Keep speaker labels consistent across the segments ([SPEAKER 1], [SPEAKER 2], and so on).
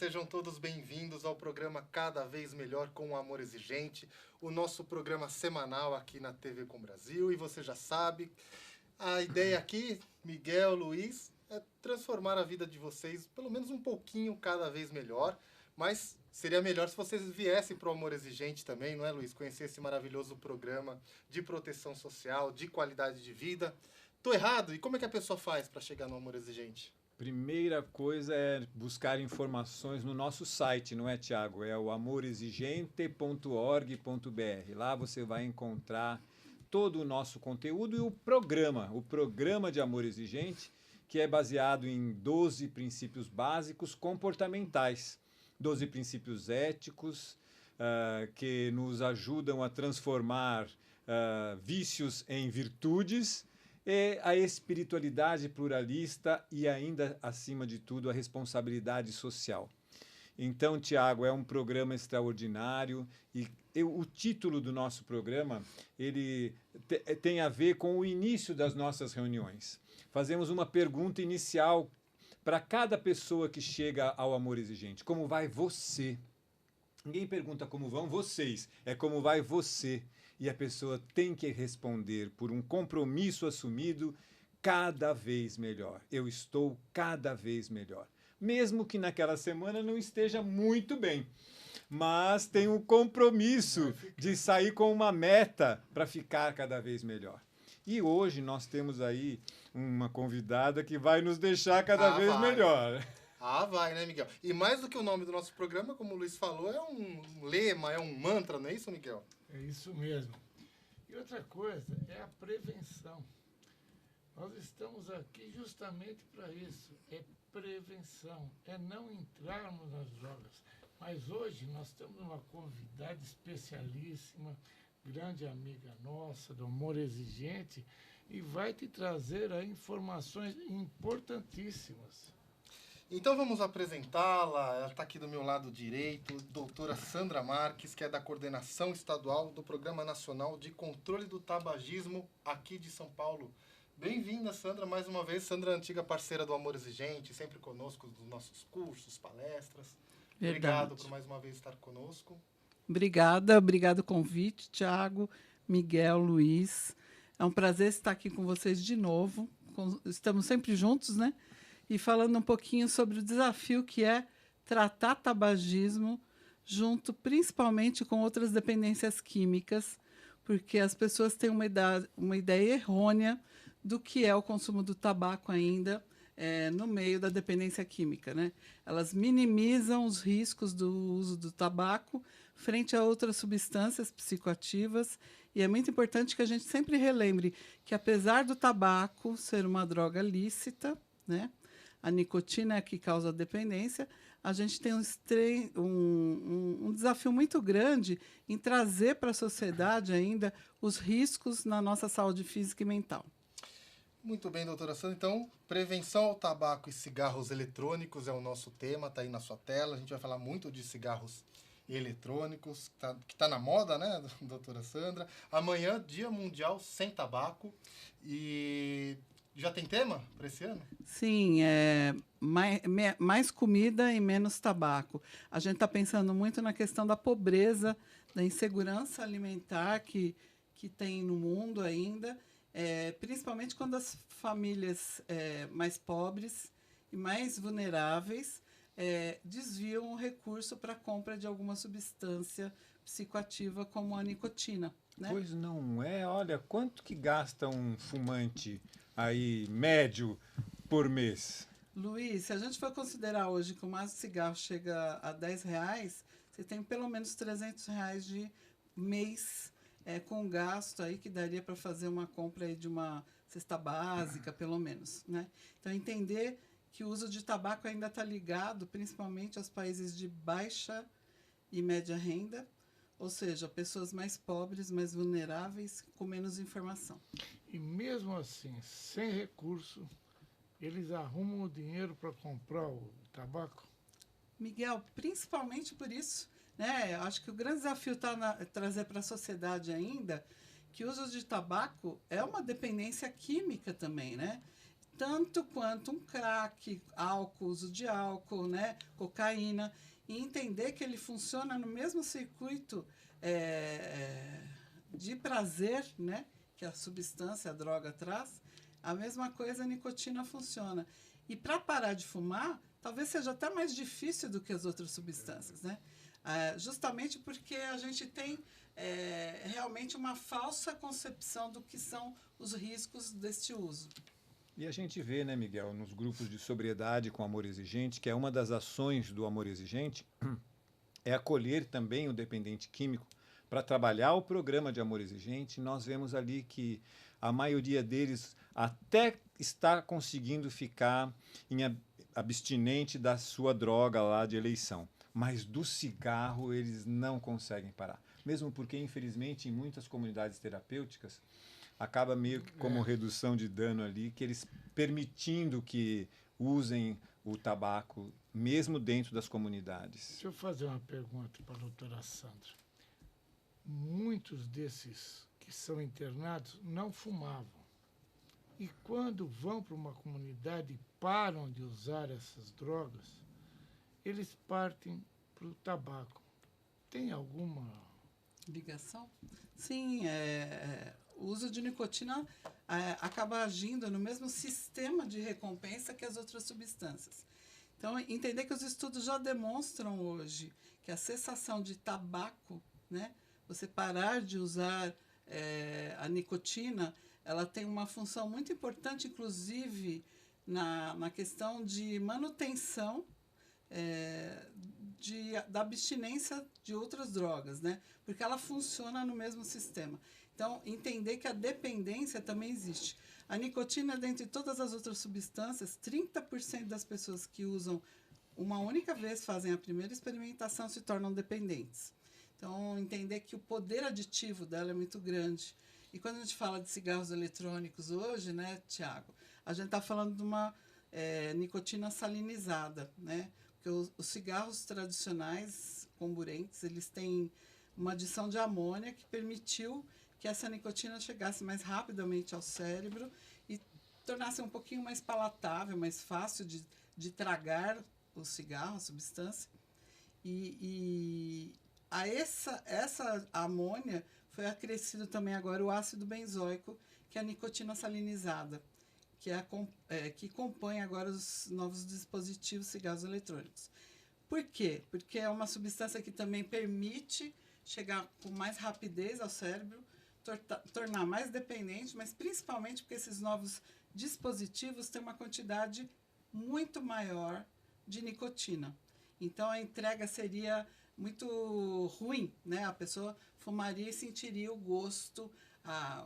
[SPEAKER 1] sejam todos bem-vindos ao programa Cada Vez Melhor com o Amor Exigente, o nosso programa semanal aqui na TV Com Brasil. E você já sabe, a ideia aqui, Miguel, Luiz, é transformar a vida de vocês pelo menos um pouquinho cada vez melhor, mas seria melhor se vocês viessem para o Amor Exigente também, não é, Luiz? Conhecer esse maravilhoso programa de proteção social, de qualidade de vida. Tô errado? E como é que a pessoa faz para chegar no Amor Exigente?
[SPEAKER 2] Primeira coisa é buscar informações no nosso site, não é, Tiago? É o amorexigente.org.br. Lá você vai encontrar todo o nosso conteúdo e o programa de Amor Exigente, que é baseado em 12 princípios básicos comportamentais, 12 princípios éticos, que nos ajudam a transformar vícios em virtudes, e a espiritualidade pluralista e ainda, acima de tudo, a responsabilidade social. Então, Tiago, é um programa extraordinário e o título do nosso programa ele tem a ver com o início das nossas reuniões. Fazemos uma pergunta inicial para cada pessoa que chega ao Amor Exigente. Como vai você? Ninguém pergunta como vão vocês, é como vai você. E a pessoa tem que responder por um compromisso assumido cada vez melhor. Eu estou cada vez melhor. Mesmo que naquela semana não esteja muito bem. Mas tem um compromisso de sair com uma meta para ficar cada vez melhor. E hoje nós temos aí uma convidada que vai nos deixar cada vez melhor.
[SPEAKER 1] Ah, vai, né, Miguel? E mais do que o nome do nosso programa, como o Luiz falou, é um lema, é um mantra, não é isso, Miguel?
[SPEAKER 3] É isso mesmo. E outra coisa é a prevenção. Nós estamos aqui justamente para isso. É prevenção, é não entrarmos nas drogas. Mas hoje nós temos uma convidada especialíssima, grande amiga nossa, do Amor Exigente, e vai te trazer aí informações importantíssimas.
[SPEAKER 1] Então vamos apresentá-la. Ela está aqui do meu lado direito, doutora Sandra Marques, que é da Coordenação Estadual do Programa Nacional de Controle do Tabagismo aqui de São Paulo. Bem-vinda, Sandra, mais uma vez. Sandra é antiga parceira do Amor Exigente, sempre conosco nos nossos cursos, palestras.
[SPEAKER 4] Verdade.
[SPEAKER 1] Obrigado por mais uma vez estar conosco.
[SPEAKER 4] Obrigado o convite, Tiago, Miguel, Luiz. É um prazer estar aqui com vocês de novo. Estamos sempre juntos, né? E falando um pouquinho sobre o desafio que é tratar tabagismo junto principalmente com outras dependências químicas, porque as pessoas têm uma ideia errônea do que é o consumo do tabaco ainda no meio da dependência química, né? Elas minimizam os riscos do uso do tabaco frente a outras substâncias psicoativas, e é muito importante que a gente sempre relembre que, apesar do tabaco ser uma droga lícita, né, a nicotina é a que causa a dependência, a gente tem um desafio muito grande em trazer para a sociedade ainda os riscos na nossa saúde física e mental.
[SPEAKER 1] Muito bem, doutora Sandra. Então, prevenção ao tabaco e cigarros eletrônicos é o nosso tema, está aí na sua tela. A gente vai falar muito de cigarros eletrônicos, que tá na moda, né, doutora Sandra? Amanhã, Dia Mundial Sem Tabaco. E já tem tema para esse ano?
[SPEAKER 4] Sim, mais comida e menos tabaco. A gente está pensando muito na questão da pobreza, da insegurança alimentar que tem no mundo ainda, principalmente quando as famílias mais pobres e mais vulneráveis desviam o recurso para a compra de alguma substância psicoativa como a nicotina, né?
[SPEAKER 2] Pois não é. Olha, quanto que gasta um fumante aí médio por mês?
[SPEAKER 4] Luiz, se a gente for considerar hoje que o maço de cigarro chega a R$10, você tem pelo menos R$300 de mês com gasto aí que daria para fazer uma compra aí de uma cesta básica, pelo menos, né? Então, entender que o uso de tabaco ainda está ligado principalmente aos países de baixa e média renda, ou seja, pessoas mais pobres, mais vulneráveis, com menos informação.
[SPEAKER 3] E mesmo assim, sem recurso, eles arrumam o dinheiro para comprar o tabaco?
[SPEAKER 4] Miguel, principalmente por isso, né? Acho que o grande desafio está trazer para a sociedade ainda que o uso de tabaco é uma dependência química também, né? tanto quanto um crack, álcool, uso de álcool, né, cocaína, e entender que ele funciona no mesmo circuito de prazer, né, que a substância, a droga traz. A mesma coisa a nicotina funciona. E para parar de fumar, talvez seja até mais difícil do que as outras substâncias, né? Justamente porque a gente tem realmente uma falsa concepção do que são os riscos deste uso.
[SPEAKER 2] E a gente vê, né, Miguel, nos grupos de sobriedade com amor exigente, que é uma das ações do amor exigente, é acolher também o dependente químico para trabalhar o programa de amor exigente. Nós vemos ali que a maioria deles até está conseguindo ficar abstinente da sua droga lá de eleição, mas do cigarro eles não conseguem parar. Mesmo porque, infelizmente, em muitas comunidades terapêuticas, acaba meio que como redução de dano ali, que eles permitindo que usem o tabaco, mesmo dentro das comunidades.
[SPEAKER 3] Deixa eu fazer uma pergunta para a doutora Sandra. Muitos desses que são internados não fumavam. E quando vão para uma comunidade e param de usar essas drogas, eles partem para o tabaco. Tem alguma
[SPEAKER 4] ligação? Sim, o uso de nicotina acaba agindo no mesmo sistema de recompensa que as outras substâncias. Então, entender que os estudos já demonstram hoje que a cessação de tabaco, né, você parar de usar a nicotina, ela tem uma função muito importante, inclusive, na questão de manutenção da abstinência de outras drogas, né? Porque ela funciona no mesmo sistema. Então, entender que a dependência também existe. A nicotina, dentre todas as outras substâncias, 30% das pessoas que usam uma única vez, fazem a primeira experimentação, se tornam dependentes. Então, entender que o poder aditivo dela é muito grande. E quando a gente fala de cigarros eletrônicos hoje, né, Tiago, a gente está falando de uma nicotina salinizada, né? Porque os cigarros tradicionais, comburentes, eles têm uma adição de amônia que permitiu que essa nicotina chegasse mais rapidamente ao cérebro e tornasse um pouquinho mais palatável, mais fácil de tragar o cigarro, a substância. E a essa amônia foi acrescido também agora o ácido benzoico, que é a nicotina salinizada, que compõe agora os novos dispositivos cigarros eletrônicos. Por quê? Porque é uma substância que também permite chegar com mais rapidez ao cérebro, tornar mais dependente, mas principalmente porque esses novos dispositivos têm uma quantidade muito maior de nicotina. Então, a entrega seria muito ruim, né? A pessoa fumaria e sentiria o gosto,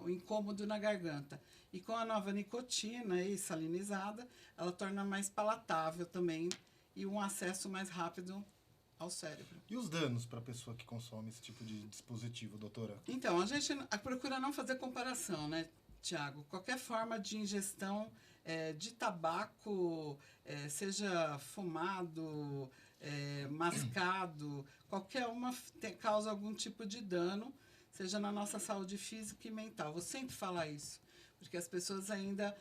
[SPEAKER 4] o incômodo na garganta. E com a nova nicotina salinizada, ela torna mais palatável também e um acesso mais rápido ao cérebro.
[SPEAKER 1] E os danos para a pessoa que consome esse tipo de dispositivo, doutora?
[SPEAKER 4] Então, a gente procura não fazer comparação, né, Tiago? Qualquer forma de ingestão de tabaco, seja fumado, mascado, qualquer uma causa algum tipo de dano, seja na nossa saúde física e mental. Vou sempre falar isso, porque as pessoas ainda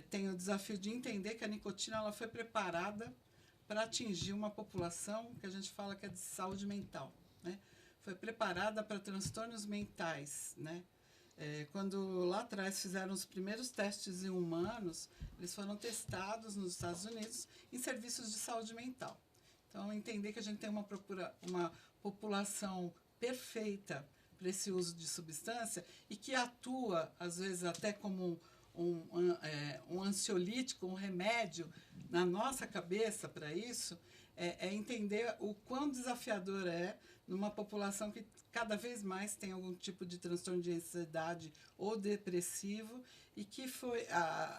[SPEAKER 4] têm o desafio de entender que a nicotina ela foi preparada para atingir uma população que a gente fala que é de saúde mental, né? Foi preparada para transtornos mentais, né? Quando lá atrás fizeram os primeiros testes em humanos, eles foram testados nos Estados Unidos em serviços de saúde mental. Então, entender que a gente tem uma população perfeita para esse uso de substância e que atua, às vezes, até como um ansiolítico, um remédio na nossa cabeça para isso, entender o quão desafiador é numa população que cada vez mais tem algum tipo de transtorno de ansiedade ou depressivo e que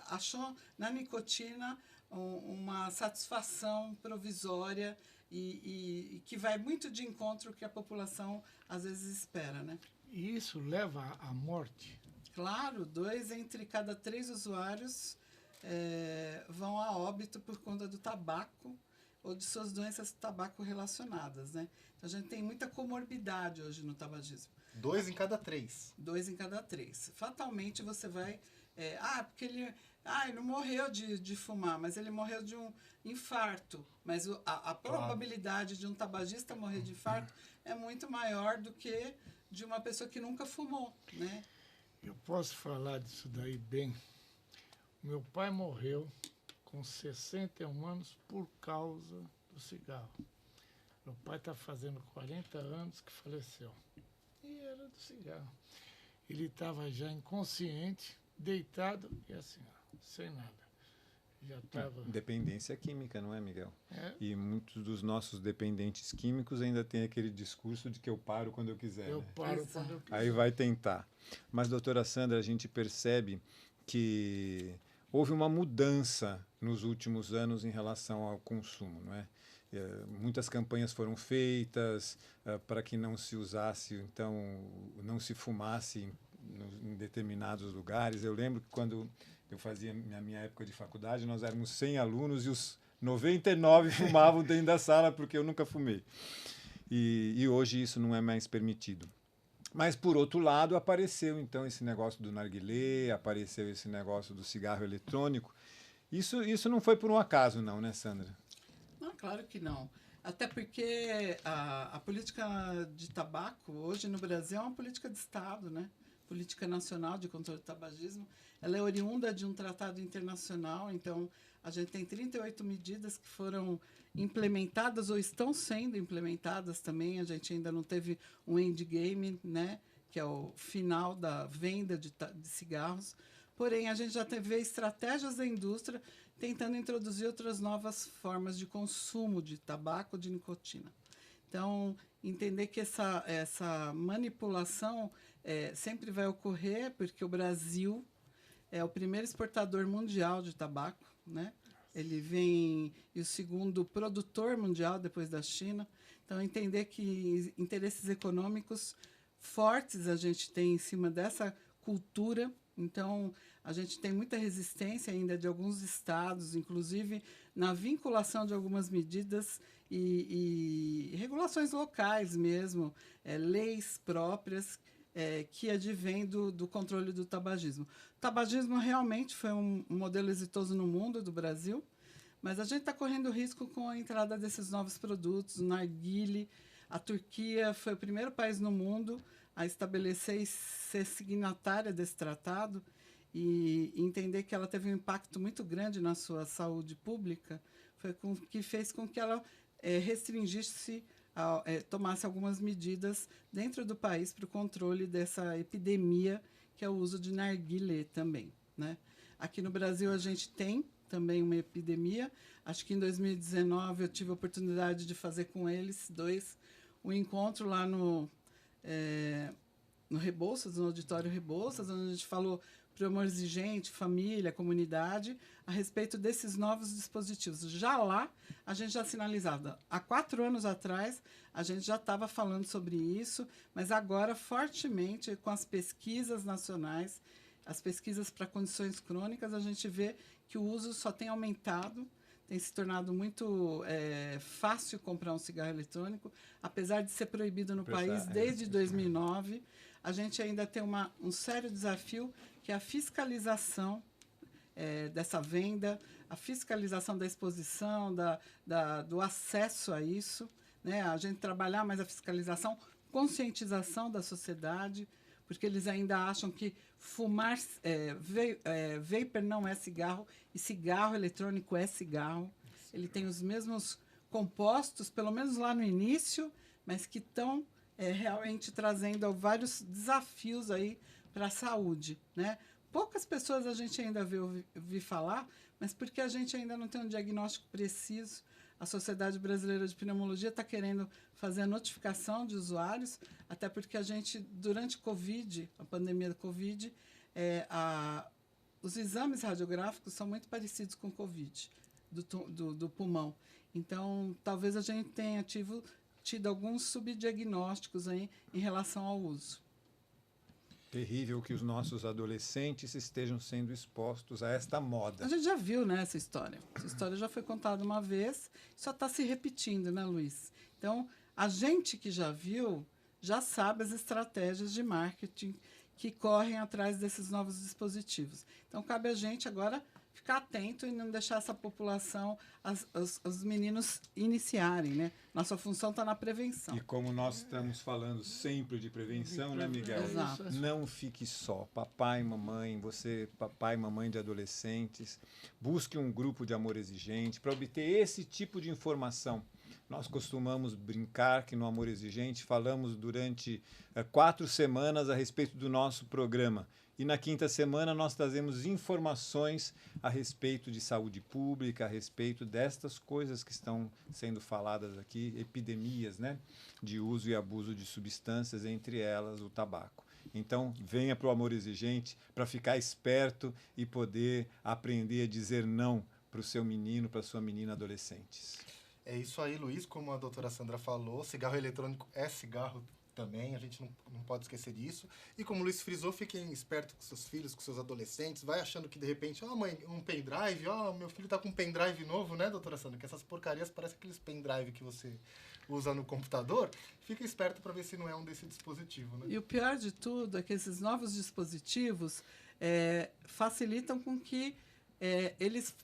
[SPEAKER 4] achou na nicotina uma satisfação provisória e que vai muito de encontro ao que a população às vezes espera, né?
[SPEAKER 3] E isso leva à morte?
[SPEAKER 4] Claro, 2 entre cada 3 usuários vão a óbito por conta do tabaco ou de suas doenças tabaco relacionadas, né? Então, a gente tem muita comorbidade hoje no tabagismo.
[SPEAKER 1] 2 em cada 3.
[SPEAKER 4] 2 em cada 3. Fatalmente, você vai... porque ele ele não morreu de fumar, mas ele morreu de um infarto. Mas a probabilidade de um tabagista morrer de infarto é muito maior do que de uma pessoa que nunca fumou, né?
[SPEAKER 3] Eu posso falar disso daí bem. Meu pai morreu com 61 anos por causa do cigarro. Meu pai está fazendo 40 anos que faleceu. E era do cigarro. Ele estava já inconsciente, deitado e assim, ó, sem nada. Já estava...
[SPEAKER 2] Dependência química, não é, Miguel?
[SPEAKER 3] É.
[SPEAKER 2] E muitos dos nossos dependentes químicos ainda têm aquele discurso de que eu paro quando eu quiser.
[SPEAKER 3] Eu
[SPEAKER 2] né?
[SPEAKER 3] paro quando eu quiser.
[SPEAKER 2] Aí vai tentar. Mas, doutora Sandra, a gente percebe que houve uma mudança nos últimos anos em relação ao consumo, não é? Muitas campanhas foram feitas para que não se usasse, então, não se fumasse em determinados lugares. Eu lembro que quando eu fazia a minha época de faculdade, nós éramos 100 alunos e os 99 fumavam dentro da sala porque eu nunca fumei. E hoje isso não é mais permitido. Mas, por outro lado, apareceu, então, esse negócio do narguilé, apareceu esse negócio do cigarro eletrônico. Isso não foi por um acaso, não, né, Sandra?
[SPEAKER 4] Não, claro que não. Até porque a política de tabaco, hoje no Brasil, é uma política de Estado, né? Política Nacional de Controle do Tabagismo. Ela é oriunda de um tratado internacional, então a gente tem 38 medidas que foram implementadas ou estão sendo implementadas também. A gente ainda não teve um endgame, né, que é o final da venda de cigarros. Porém, a gente já teve estratégias da indústria tentando introduzir outras novas formas de consumo de tabaco, de nicotina. Então, entender que essa manipulação sempre vai ocorrer, porque o Brasil é o primeiro exportador mundial de tabaco, né? Ele vem e o segundo produtor mundial depois da China. Então, entender que interesses econômicos fortes a gente tem em cima dessa cultura. Então, a gente tem muita resistência ainda de alguns estados, inclusive na vinculação de algumas medidas e regulações locais mesmo, leis próprias que advêm do controle do tabagismo. O tabagismo realmente foi um modelo exitoso no mundo, do Brasil, mas a gente está correndo risco com a entrada desses novos produtos, o narguilé. A Turquia foi o primeiro país no mundo a estabelecer e ser signatária desse tratado e entender que ela teve um impacto muito grande na sua saúde pública, foi que fez com que ela restringisse, tomasse algumas medidas dentro do país para o controle dessa epidemia, que é o uso de narguilé também, né? Aqui no Brasil a gente tem também uma epidemia. Acho que em 2019 eu tive a oportunidade de fazer com eles um encontro lá no Rebouças, no auditório Rebouças, onde a gente falou para o amor exigente, família, comunidade, a respeito desses novos dispositivos. Já lá, a gente já sinalizava. Há 4 anos atrás, a gente já estava falando sobre isso, mas agora, fortemente, com as pesquisas nacionais, as pesquisas para condições crônicas, a gente vê que o uso só tem aumentado, tem se tornado muito fácil comprar um cigarro eletrônico, apesar de ser proibido no país desde 2009. A gente ainda tem um sério desafio, que é a fiscalização dessa venda, a fiscalização da exposição, do acesso a isso, né? A gente trabalhar mais a fiscalização, conscientização da sociedade, porque eles ainda acham que fumar vapor não é cigarro e cigarro eletrônico é cigarro. Ele tem os mesmos compostos, pelo menos lá no início, mas que estão realmente trazendo vários desafios aí para a saúde, né? Poucas pessoas a gente ainda ouvi falar, mas porque a gente ainda não tem um diagnóstico preciso. A Sociedade Brasileira de Pneumologia está querendo fazer a notificação de usuários, até porque a gente, durante a pandemia da Covid, os exames radiográficos são muito parecidos com o Covid, do pulmão. Então, talvez a gente tenha tido alguns subdiagnósticos aí em relação ao uso.
[SPEAKER 2] Terrível que os nossos adolescentes estejam sendo expostos a esta moda.
[SPEAKER 4] A gente já viu, né, essa história. Essa história já foi contada uma vez, só está se repetindo, né, Luiz? Então, a gente que já viu, já sabe as estratégias de marketing que correm atrás desses novos dispositivos. Então, cabe a gente agora ficar atento e não deixar essa população, os meninos iniciarem, né? Nossa função está na prevenção.
[SPEAKER 2] E como nós estamos falando sempre de prevenção, né, Miguel?
[SPEAKER 4] Exato.
[SPEAKER 2] Não fique só. Papai, mamãe, você, papai, mamãe de adolescentes, busque um grupo de amor exigente para obter esse tipo de informação. Nós costumamos brincar que no Amor Exigente falamos durante 4 semanas a respeito do nosso programa. E na 5ª semana nós trazemos informações a respeito de saúde pública, a respeito destas coisas que estão sendo faladas aqui, epidemias, né, de uso e abuso de substâncias, entre elas o tabaco. Então, venha para o Amor Exigente para ficar esperto e poder aprender a dizer não para o seu menino, para a sua menina adolescentes.
[SPEAKER 1] É isso aí, Luiz, como a doutora Sandra falou, cigarro eletrônico é cigarro também, a gente não pode esquecer disso. E como o Luiz frisou, fiquem espertos com seus filhos, com seus adolescentes, vai achando que de repente, mãe, um pendrive, meu filho tá com um pendrive novo, né, doutora Sandra? Que essas porcarias parecem aqueles pendrive que você usa no computador. Fica esperto para ver se não é um desse dispositivo, né?
[SPEAKER 4] E o pior de tudo é que esses novos dispositivos facilitam com que eles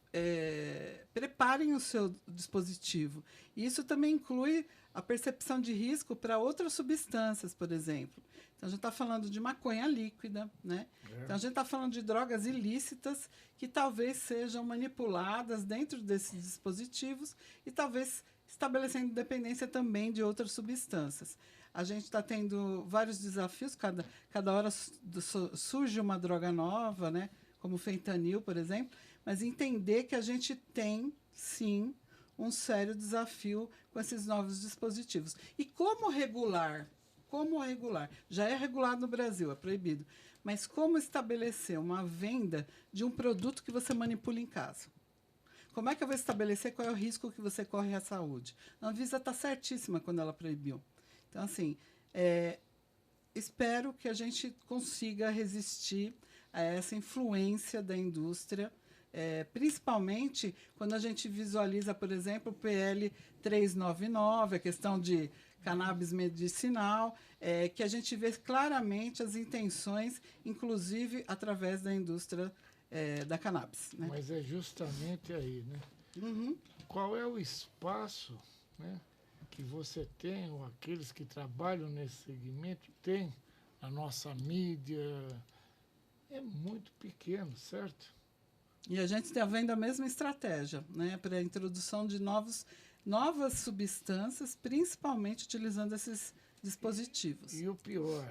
[SPEAKER 4] preparem o seu dispositivo. E isso também inclui a percepção de risco para outras substâncias, por exemplo. Então, a gente está falando de maconha líquida, né? Então, a gente está falando de drogas ilícitas que talvez sejam manipuladas dentro desses dispositivos e talvez estabelecendo dependência também de outras substâncias. A gente está tendo vários desafios, cada hora surge uma droga nova, né? Como o fentanil, por exemplo, mas entender que a gente tem, sim, um sério desafio com esses novos dispositivos. E como regular? Como regular? Já é regulado no Brasil, é proibido. Mas como estabelecer uma venda de um produto que você manipula em casa? Como é que eu vou estabelecer qual é o risco que você corre à saúde? A Anvisa está certíssima quando ela proibiu. Então, assim, espero que a gente consiga resistir a essa influência da indústria, principalmente quando a gente visualiza, por exemplo, o PL 399, a questão de cannabis medicinal, que a gente vê claramente as intenções, inclusive através da indústria da cannabis. Né?
[SPEAKER 3] Mas é justamente aí, né?
[SPEAKER 4] Uhum.
[SPEAKER 3] Qual é o espaço, né, que você tem, ou aqueles que trabalham nesse segmento têm, a nossa mídia? É muito pequeno, certo?
[SPEAKER 4] E a gente está vendo a mesma estratégia, né, para a introdução de novas substâncias, principalmente utilizando esses dispositivos.
[SPEAKER 3] E o pior,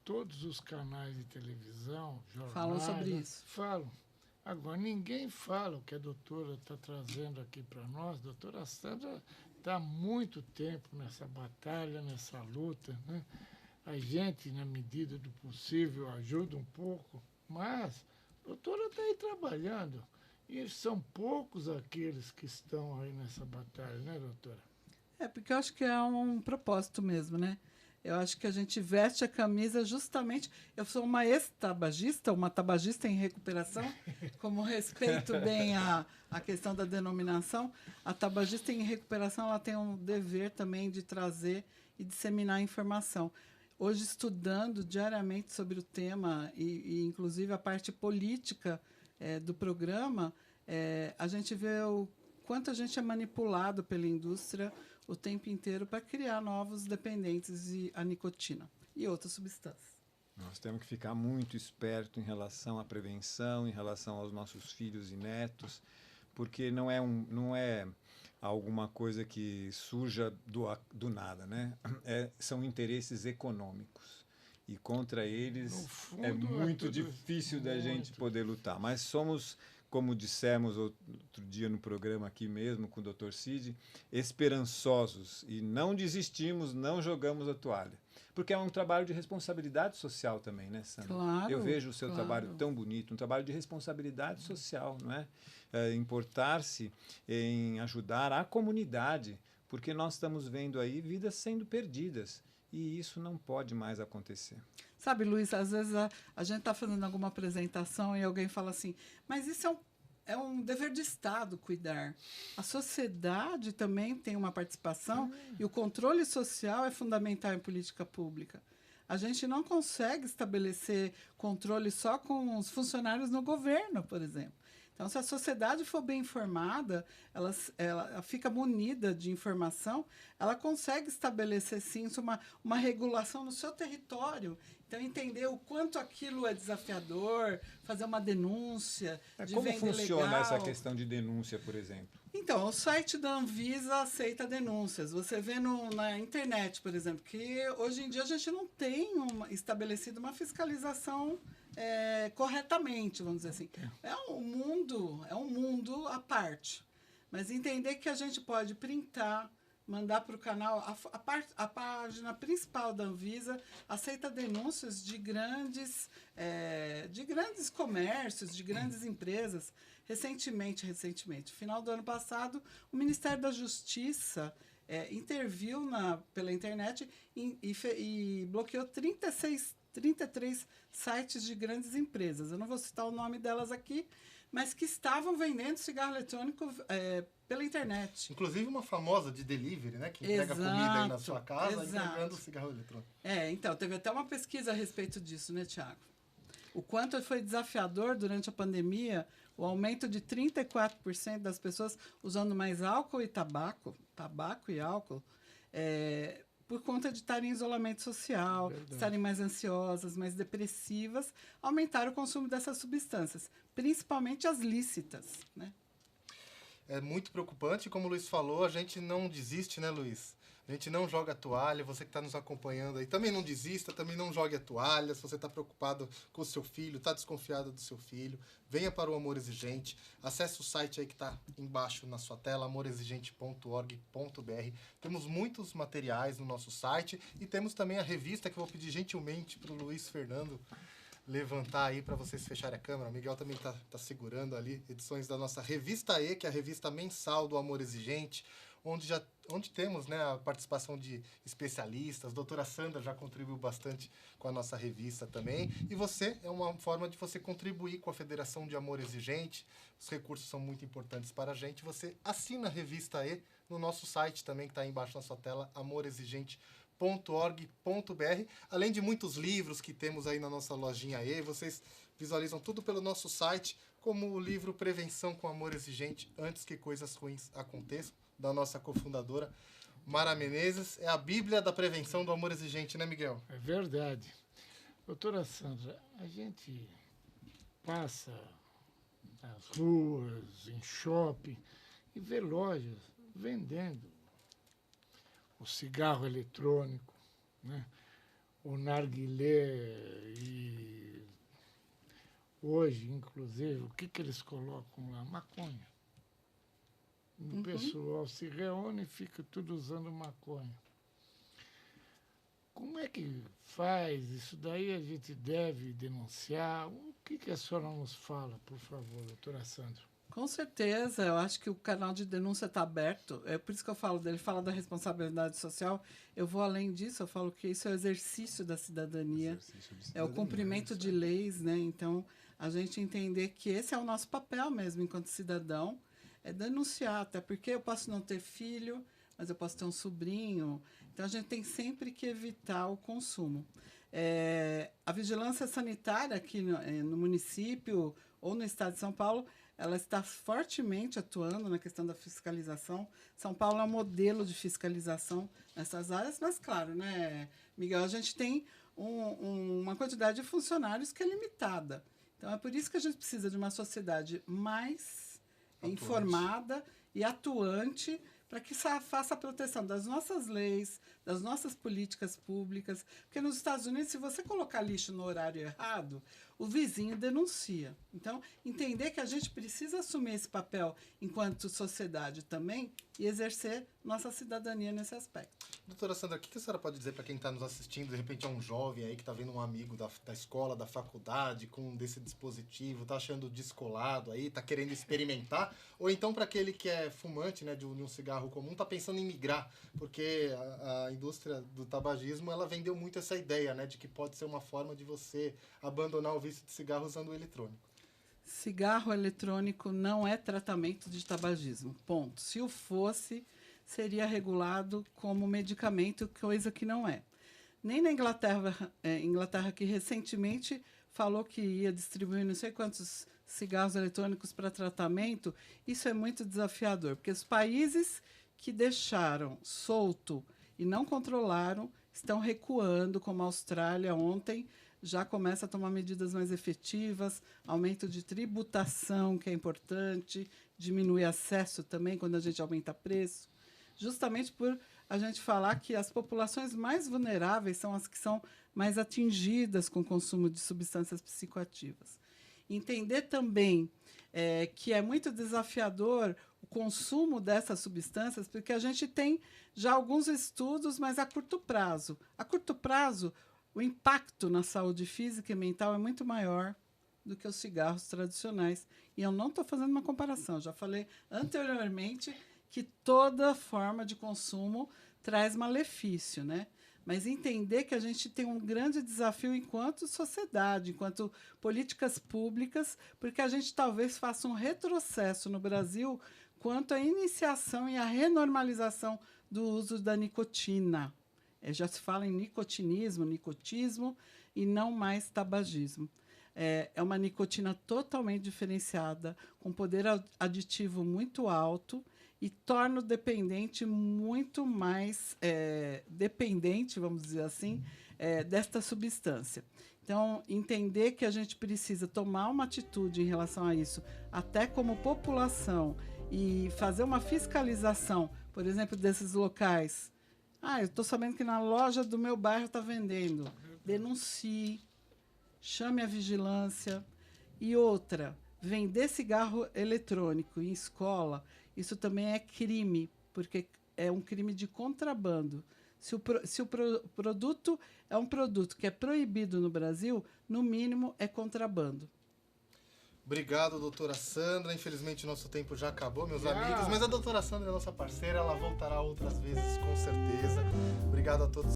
[SPEAKER 3] todos os canais de televisão, jornais,
[SPEAKER 4] falam sobre isso.
[SPEAKER 3] Falam. Agora, ninguém fala o que a doutora está trazendo aqui para nós. A doutora Sandra está há muito tempo nessa batalha, nessa luta, né? A gente, na medida do possível, ajuda um pouco, mas a doutora está aí trabalhando. E são poucos aqueles que estão aí nessa batalha, né, doutora?
[SPEAKER 4] Porque eu acho que é um propósito mesmo, né? Eu acho que a gente veste a camisa justamente... Eu sou uma ex-tabagista, uma tabagista em recuperação, como respeito bem a questão da denominação. A tabagista em recuperação ela tem um dever também de trazer e disseminar informação. Hoje, estudando diariamente sobre o tema e inclusive, a parte política do programa, a gente vê o quanto a gente é manipulado pela indústria o tempo inteiro para criar novos dependentes à nicotina e outras substâncias.
[SPEAKER 2] Nós temos que ficar muito esperto em relação à prevenção, em relação aos nossos filhos e netos, porque não é alguma coisa que surja do nada, né? São interesses econômicos. E contra eles
[SPEAKER 3] fundo,
[SPEAKER 2] é muito difícil da gente poder lutar. Mas somos, como dissemos outro dia no programa aqui mesmo com o Dr. Cid, esperançosos e não desistimos, não jogamos a toalha. Porque é um trabalho de responsabilidade social também, né, Sandra?
[SPEAKER 4] Claro,
[SPEAKER 2] eu vejo o seu trabalho tão bonito, um trabalho de responsabilidade social, não é? Importar-se em ajudar a comunidade, porque nós estamos vendo aí vidas sendo perdidas. E isso não pode mais acontecer.
[SPEAKER 4] Sabe, Luiz, às vezes a gente está fazendo alguma apresentação e alguém fala assim, mas isso é um dever de Estado cuidar. A sociedade também tem uma participação e o controle social é fundamental em política pública. A gente não consegue estabelecer controle só com os funcionários no governo, por exemplo. Então, se a sociedade for bem informada, ela fica munida de informação, ela consegue estabelecer, sim, uma regulação no seu território. Então, entender o quanto aquilo é desafiador, fazer uma denúncia, de
[SPEAKER 2] Como
[SPEAKER 4] venda
[SPEAKER 2] funciona
[SPEAKER 4] ilegal.
[SPEAKER 2] essa questão de denúncia, por exemplo?
[SPEAKER 4] Então, o site da Anvisa aceita denúncias. Você vê na internet, por exemplo, que hoje em dia a gente não tem estabelecido uma fiscalização corretamente, vamos dizer assim. É um mundo à parte. Mas entender que a gente pode printar, mandar para o canal, a página principal da Anvisa aceita denúncias de grandes comércios, de grandes empresas. Recentemente, no final do ano passado, o Ministério da Justiça interviu pela internet e bloqueou 33 sites de grandes empresas. Eu não vou citar o nome delas aqui, mas que estavam vendendo cigarro eletrônico pela internet.
[SPEAKER 1] Inclusive uma famosa de delivery, né? Que entrega comida aí na sua casa, entregando cigarro eletrônico.
[SPEAKER 4] Então, teve até uma pesquisa a respeito disso, né, Tiago? O quanto foi desafiador durante a pandemia, o aumento de 34% das pessoas usando mais álcool e tabaco e álcool, por conta de estarem em isolamento social, estarem mais ansiosas, mais depressivas, aumentaram o consumo dessas substâncias, principalmente as lícitas, né?
[SPEAKER 1] É muito preocupante, como o Luiz falou, a gente não desiste, né, Luiz? A gente não joga a toalha, você que está nos acompanhando aí, também não desista, também não jogue a toalha. Se você está preocupado com o seu filho, está desconfiado do seu filho, venha para o Amor Exigente, acesse o site aí que está embaixo na sua tela, amorexigente.org.br. Temos muitos materiais no nosso site e temos também a revista que eu vou pedir gentilmente para o Luiz Fernando levantar aí para vocês fecharem a câmera. O Miguel também tá segurando ali, edições da nossa Revista E, que é a revista mensal do Amor Exigente, onde temos, né, a participação de especialistas. A doutora Sandra já contribuiu bastante com a nossa revista também. E você, é uma forma de você contribuir com a Federação de Amor Exigente. Os recursos são muito importantes para a gente. Você assina a Revista E no nosso site também, que está aí embaixo na sua tela, amorexigente.org.br. Além de muitos livros que temos aí na nossa lojinha E, vocês visualizam tudo pelo nosso site, como o livro Prevenção com Amor Exigente, Antes que Coisas Ruins Aconteçam, da nossa cofundadora Mara Menezes. É a Bíblia da Prevenção do Amor Exigente, né, Miguel?
[SPEAKER 3] É verdade. Doutora Sandra, a gente passa nas ruas, em shopping, e vê lojas vendendo o cigarro eletrônico, né? O narguilé, e hoje, inclusive, o que eles colocam lá? Maconha. O pessoal se reúne e fica tudo usando maconha. Como é que faz isso daí? A gente deve denunciar? O que a senhora nos fala, por favor, doutora Sandra?
[SPEAKER 4] Com certeza, eu acho que o canal de denúncia está aberto. É por isso que eu falo dele, fala da responsabilidade social. Eu vou além disso, eu falo que isso é o exercício da cidadania, é o cumprimento de leis, né? Então, a gente entender que esse é o nosso papel mesmo, enquanto cidadão, é denunciar, até porque eu posso não ter filho, mas eu posso ter um sobrinho. Então, a gente tem sempre que evitar o consumo. A vigilância sanitária aqui no município ou no estado de São Paulo, ela está fortemente atuando na questão da fiscalização. São Paulo é um modelo de fiscalização nessas áreas, mas, claro, né, Miguel, a gente tem uma quantidade de funcionários que é limitada. Então, é por isso que a gente precisa de uma sociedade mais informada e atuante para que faça a proteção das nossas leis, das nossas políticas públicas. Porque nos Estados Unidos, se você colocar lixo no horário errado, o vizinho denuncia. Então, entender que a gente precisa assumir esse papel enquanto sociedade também e exercer nossa cidadania nesse aspecto.
[SPEAKER 1] Doutora Sandra, o que a senhora pode dizer para quem está nos assistindo, de repente é um jovem aí que está vendo um amigo da escola, da faculdade, com desse dispositivo, está achando descolado aí, está querendo experimentar, ou então para aquele que é fumante, né, de um cigarro comum, está pensando em migrar, porque a indústria do tabagismo, ela vendeu muito essa ideia, né, de que pode ser uma forma de você abandonar o vício de cigarro usando o eletrônico.
[SPEAKER 4] Cigarro eletrônico não é tratamento de tabagismo, ponto. Se o fosse, seria regulado como medicamento, coisa que não é. nem na Inglaterra que recentemente falou que ia distribuir não sei quantos cigarros eletrônicos para tratamento, isso é muito desafiador, porque os países que deixaram solto e não controlaram estão recuando, como a Austrália ontem já começa a tomar medidas mais efetivas, aumento de tributação, que é importante, diminuir acesso também quando a gente aumenta preço, justamente por a gente falar que as populações mais vulneráveis são as que são mais atingidas com o consumo de substâncias psicoativas. Entender também que é muito desafiador o consumo dessas substâncias, porque a gente tem já alguns estudos, mas a curto prazo. A curto prazo, o impacto na saúde física e mental é muito maior do que os cigarros tradicionais. E eu não estou fazendo uma comparação, já falei anteriormente que toda forma de consumo traz malefício, né? Mas entender que a gente tem um grande desafio enquanto sociedade, enquanto políticas públicas, porque a gente talvez faça um retrocesso no Brasil quanto à iniciação e à renormalização do uso da nicotina. Já se fala em nicotinismo, nicotismo, e não mais tabagismo. É uma nicotina totalmente diferenciada, com poder aditivo muito alto, e torna o dependente muito mais dependente, vamos dizer assim, desta substância. Então, entender que a gente precisa tomar uma atitude em relação a isso, até como população, e fazer uma fiscalização, por exemplo, desses locais. Eu estou sabendo que na loja do meu bairro está vendendo. Denuncie, chame a vigilância. E outra, vender cigarro eletrônico em escola, isso também é crime, porque é um crime de contrabando. Se o produto é um produto que é proibido no Brasil, no mínimo é contrabando.
[SPEAKER 1] Obrigado, doutora Sandra. Infelizmente, nosso tempo já acabou, meus amigos. Mas a doutora Sandra é nossa parceira, ela voltará outras vezes, com certeza. Obrigado a todos.